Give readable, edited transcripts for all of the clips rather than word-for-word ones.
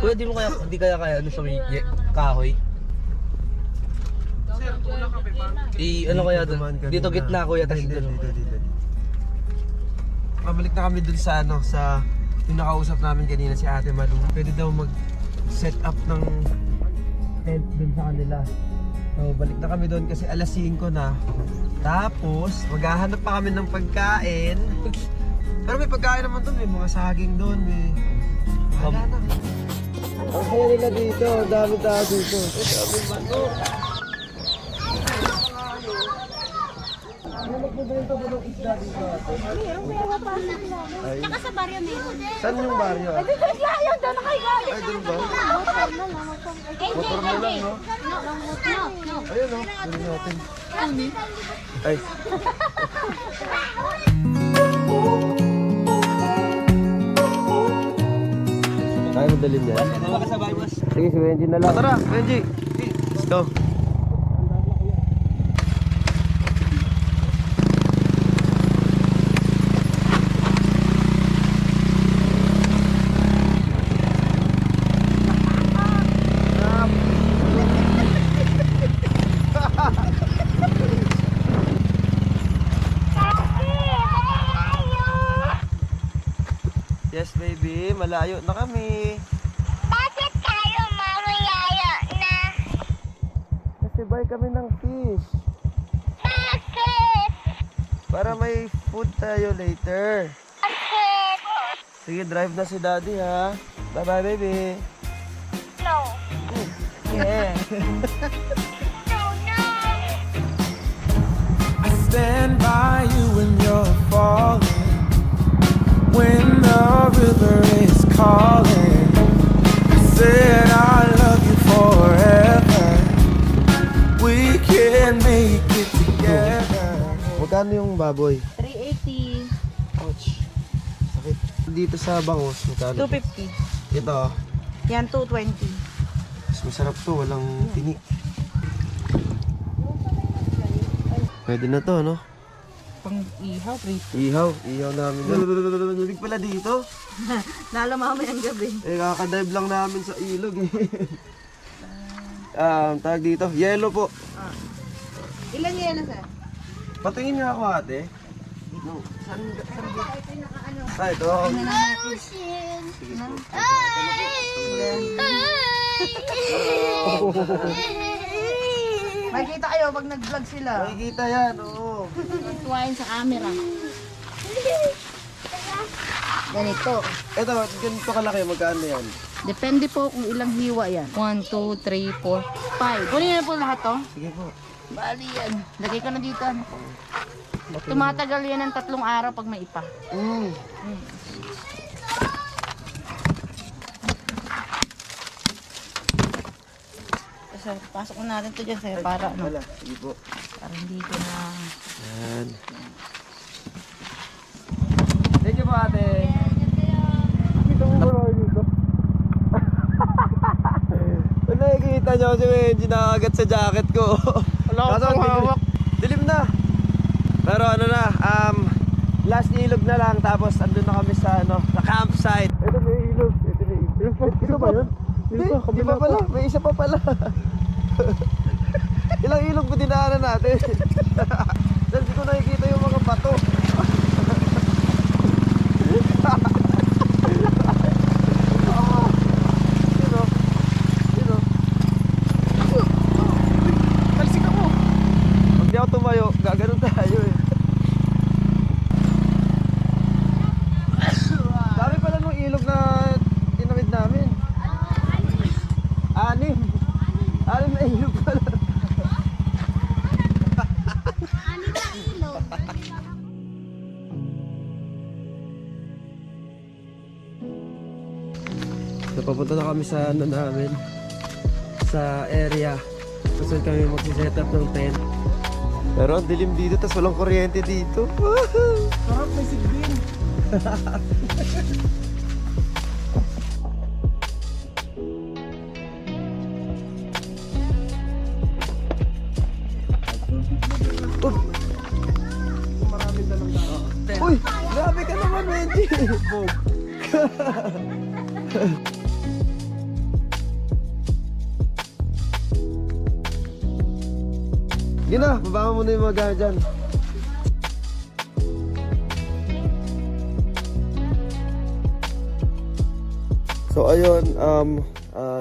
Kuya, di mo kaya, di kaya ano sa may kahoy? Sir, una kape pa. Ano kaya doon? Dito gitna kuya, tas Dito. dito. Pabalik na kami dun sa ano, sa yung nakausap namin kanina si Ate Malu. Pwede daw mag-set up ng tent dun sa kanila. So, balik na kami doon kasi alas 5 na. Tapos, maghahanap pa kami ng pagkain. Pero may pagkain naman doon, may mga saging doon, may... Wala na. Ang kaya nila dito, dami tao dito. Dami manok. Ano magbibenta ba ng isda dito? Meron pero pa namin. Tsaka sa baryo meron. Saan yung baryo? Ay, dito yun, doon nakaigalit. Ay, doon ba? Motor na lang. Motor na lang, no? No. Ayun, no? Doon natin. Ay. Kaya madalim yan? Ano ba kasabay, boss? Sige, si Benji na lang. Tara, Benji! Let's go! Yes, baby. Malayo na kami. Bakit tayo mamalayo na? Kasi buy kami ng fish. Bakit? Para may food tayo later. Bakit? Sige, drive na si daddy ha. Bye-bye, baby. No. Yeah. No. I stand by you when you're falling, when the river is calling. I said I love you forever. We can make it together. Magkano yung baboy? 380, Ouch. Sakit. Dito sa bangus, magkano? 250. Ito, Yan, 220. mas masarap to, walang tinik. Pwede na to, no? Pang ihaw, Ihaw namin. Lumig pala dito. Lalo mamaya ang gabi. Eh, kakadive lang namin sa ilog eh. Tawag dito, yellow po. Ilan yan na sir? Patingin nga ako ate. No, saan ito? Sige po. Makikita kayo pag nag-vlog sila. Makikita yan, oo. Tuwain sa camera. Ganito. Ito, ganito kalaki, magkano yan? Depende po kung ilang hiwa yan. 1, 2, 3, 4, 5. Kunin na po lahat to. Sige po. Bali yan. Lagay ka na dito. Tumatagal yan ng 3 araw pag may ipa. Sir, pasok na natin to dyan sir para ano, Wala, sige po. para hindi ko na... Yan. Thank you po ate. Kita mo ba dito? Kung nakikita nyo si Benji nakagat sa jacket ko. Wala akong hawak. Dilim na. Pero ano na, last ilog na lang tapos andun na kami sa ano, sa campsite. Ito may ilog. Ito ba yun? Hindi pa pala, may isa pa pala. Ilang ilog po dinaanan natin. Dahil di ko nakikita yung mga bato. Talsik ako. Pag di ako tumayo, gaganon tayo eh. Dami pala nung ilog na tinawid namin. 6 na ilog pala. Napapunta na kami sa ano namin, sa area kung saan kami magsiset up ng tent. Pero ang dilim dito, tas walang kuryente dito. Sarap, may sigbin. Uy, grabe ka naman, Benji. Gina, bababa mo na yung mga gamit dyan. So ayun,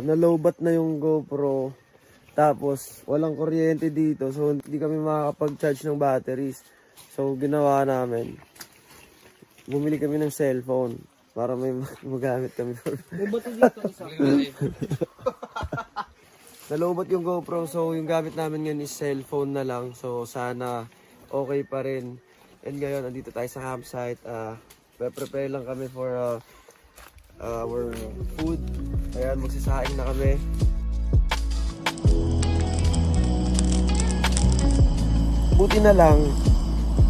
nalobat na yung GoPro. Tapos walang kuryente dito, so hindi kami makakapag-charge ng batteries. So ginawa namin, bumili kami ng cellphone para may magamit kami. Nalobat yung GoPro, so yung gamit namin ngayon is cellphone na lang. So sana okay pa rin. And ngayon, andito tayo sa campsite. Prepare lang kami for our food. Ayan, magsisaing na kami. Buti na lang,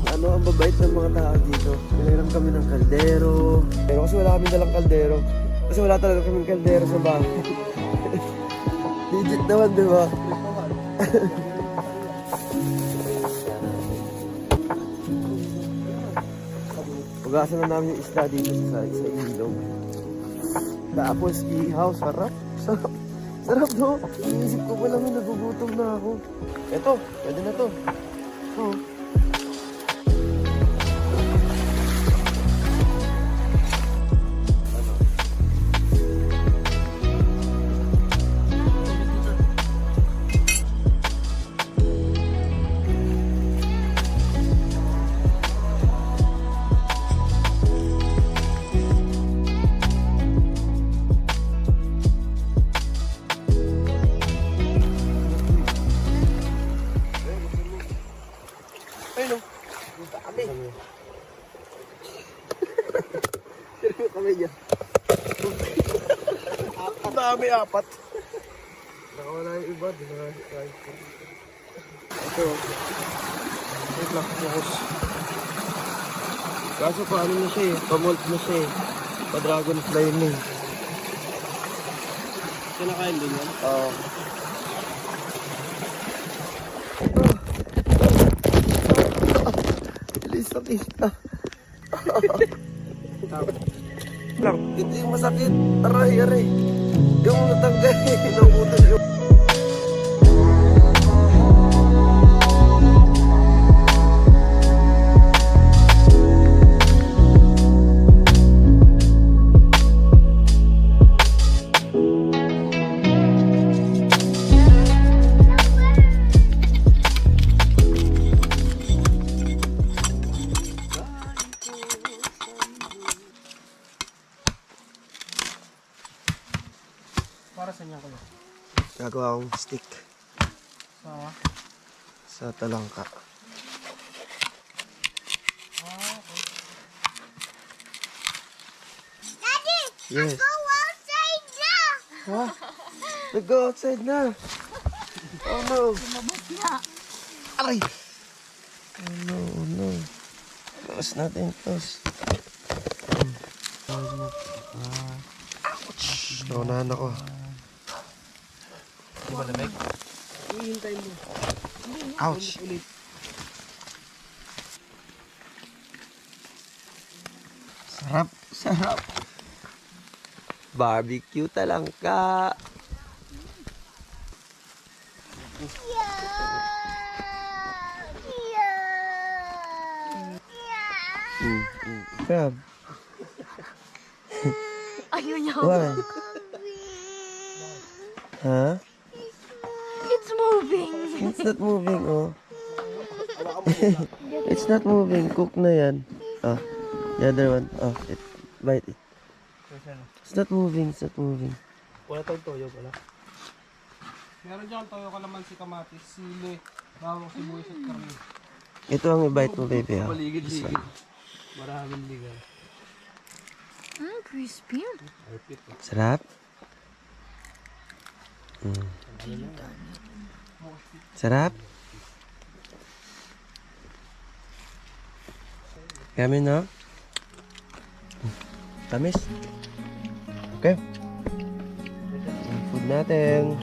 ang babait ng mga tao dito. Pinahiram kami ng kaldero. Pero kasi wala kami dalang kaldero. Kasi wala talaga kaming kaldero sa bahay. Legit naman, di ba? Pugasan na namin yung isda dito sa ilog. Tapos ihaw, sarap. Sarap. Sarap, no? Iisip ko pa lang, nagugutom na ako. Eto, pwede na to. Oh. Kami dyan. Ang dami, 4. Nakawala yung iba. Ito. Wait lang, focus. Kaso paano na siya eh. Pamolt na siya eh. Pa-dragonfly na eh. Kinakain din yan. Oo. Bilis na pista. Lang, ito yung masakit. Aray, aray. Yung natanggal, pinaputol yung... Para sa niya kayo. Gagawa akong stick sa talangka. Daddy! Yes. Go outside na! Ha? Nag-go outside na. Oh no. Aray. Oh no, oh no. Close natin, close. Ouch. Naunahan ako. Di ba lamig? Hihintay mo. Ouch. Sarap, sarap. Barbecue talangka. Crab. Ayaw niya. Why? Huh? It's moving. It's not moving, oh. It's not moving. Cook na yan. Oh, the other one. Oh, bite it. It's not moving. It's not moving. Wala tayong toyo pala. Meron dyan toyo, kalamansi, kamatis, sili, bawang, sibuyas at karne. Ito ang i-bite mo, baby. Oh. Paligid-ligid. Maraming ligaw. Crispy. Sarap. Sarap. Kami na. Tamis. Okay. Yung food natin.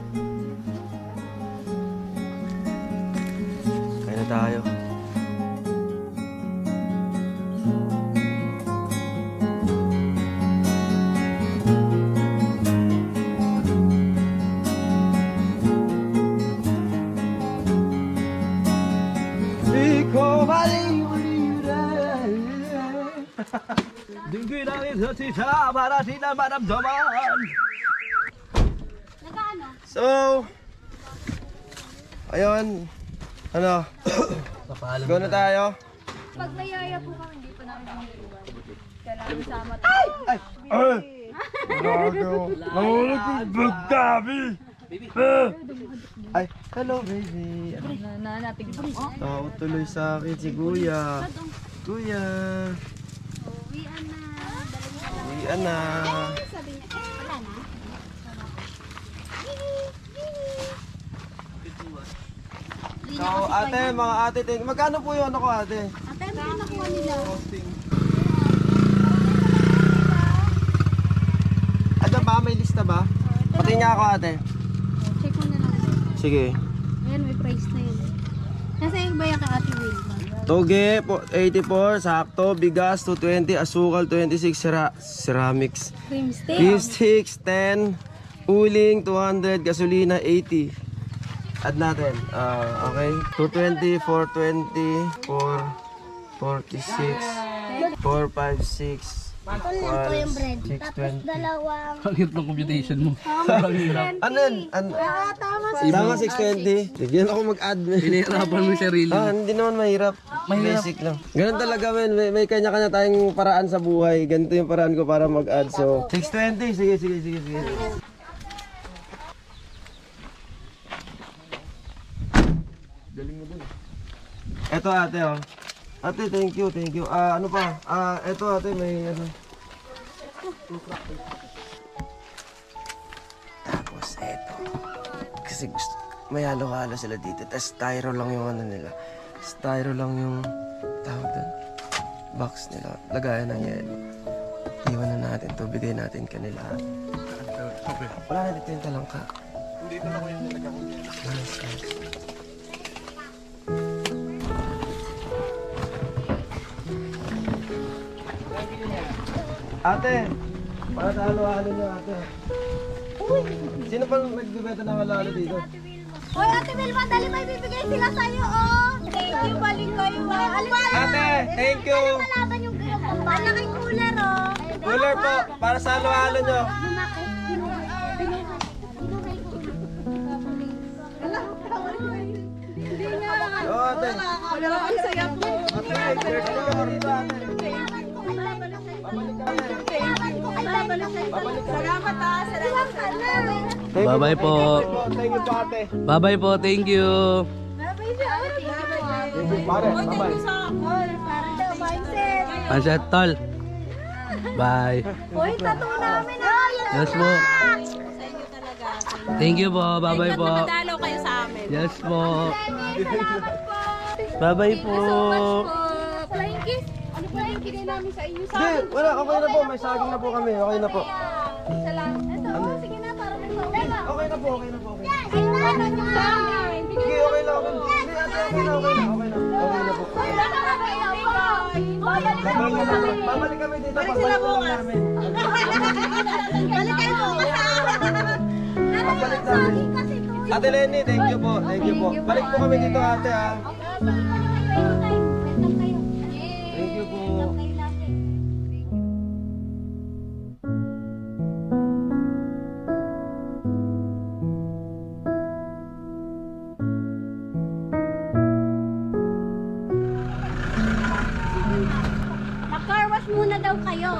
Kain na tayo. sa tita para di na maramdaman. Nag-ano? So, ayun, ano, go na tayo. Pag may yaya po kami, hindi pa namin iiwan. Kailangan sama tayo. Gago, nahulog yung bagdabi. Ay, hello baby. Tao tuloy sa akin si Kuya. Kuya, Uwian na. uwian na. Sabi niya, wala na. So, ate, mga ate, magkano po yung ano ko ate? Ate, ano yung nakuha nila? Ano ba? May lista ba? Pati nga ako ate. Check mo na lang. Sige. Ayan, may price na yun. Nasa yung bayan ka Ate Wilma. Toge, 84, sakto, bigas, 220, asukal, 26, ceramics. Cream stick. Beef sticks, 10, uling, 200, gasolina, 80. Add natin. Okay. 220, 420, 446, 456, Lang po yung bread. 620. Dalawang. Ang hirap ng computation mo. Ano yan? Tama. Tama, 620. Bigyan ako mag-add. Pinahirapan mo yung sarili. Hindi naman mahirap. Basic lang. Ganun talaga, men. May kanya-kanya tayong paraan sa buhay. Ganito yung paraan ko para mag-add. So, 620. Sige. Galing mo dun. Eto ate, oh. Ate, thank you. Ano pa? Eto ate, may ano. Tapos eto. Kasi gusto, may halo-halo sila dito. Tapos styro lang yung ano nila. Styro lang yung tawag doon. Box nila. Lagayan ng yelo. Iwan na natin to. Bigay natin kanila. Wala na dito yung talangka. Dito na ko yung nilagyan ko. Nice. Ate, para sa halo-halo niyo ate. Sino pa nagbibenta ng halo-halo dito? Hoy, Ate Wilma, dali may bibigay sila sa'yo, oh. Thank you, balik kayo, Ate, thank you. Malaban yung gano'n mo. Malaking cooler, oh. Cooler po, para sa halo-halo niyo. Oo ate. Ang saya po. Ate, there's no rito ate. Salamat, ah. Salamat ka na. Bye-bye po. Thank you po ate. Bye-bye po. Thank you. Bye-bye siya. Pare, bye-bye. Mindset. Pansit tol. Bye. Hoy, tattoo namin, ah. Yes po. Thank you po. Bye-bye po. Dalaw kayo sa amin. Yes po. Salamat po. Bye-bye po. Flying kiss. Ano po yung bigay namin sa inyo? Hindi, wala. Okay na po. May saging na po kami. Okay na po. Salamat. Ito, sige na, para may mawala. Okay na po. Okay na po. Ay, ano yung sa amin? Sige, okay na. Okay na. Hindi, ate, okay na. Okay na. Okay na. Okay na po. Hoy, baka kayo po. Babalik kami dito. Balik sila bukas. Balik kayo bukas. Babalik namin. Kasi to. Ate Lenny, thank you po. Thank you po. Balik po kami dito ate ha. Thank you po. Mag-car wash muna daw kayo.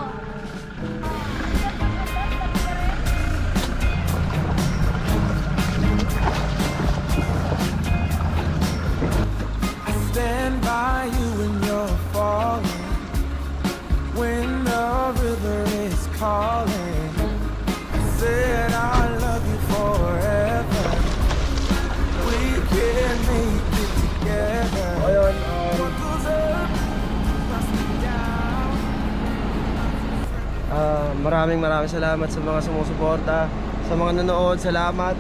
Stand by you when you're falling, when the river is calling. I said I love you forever. We can make it together. Ayun, What goes up must be down. maraming salamat sa mga sumusuporta, sa mga nanood, salamat.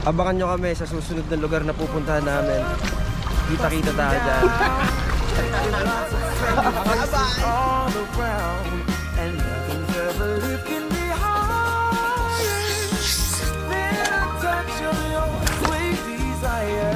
Abangan nyo kami sa susunod na lugar na pupuntahan namin. Kita-kita tayo dyan. All around, and nothing's ever lifting me higher than a touch of your sweet desire.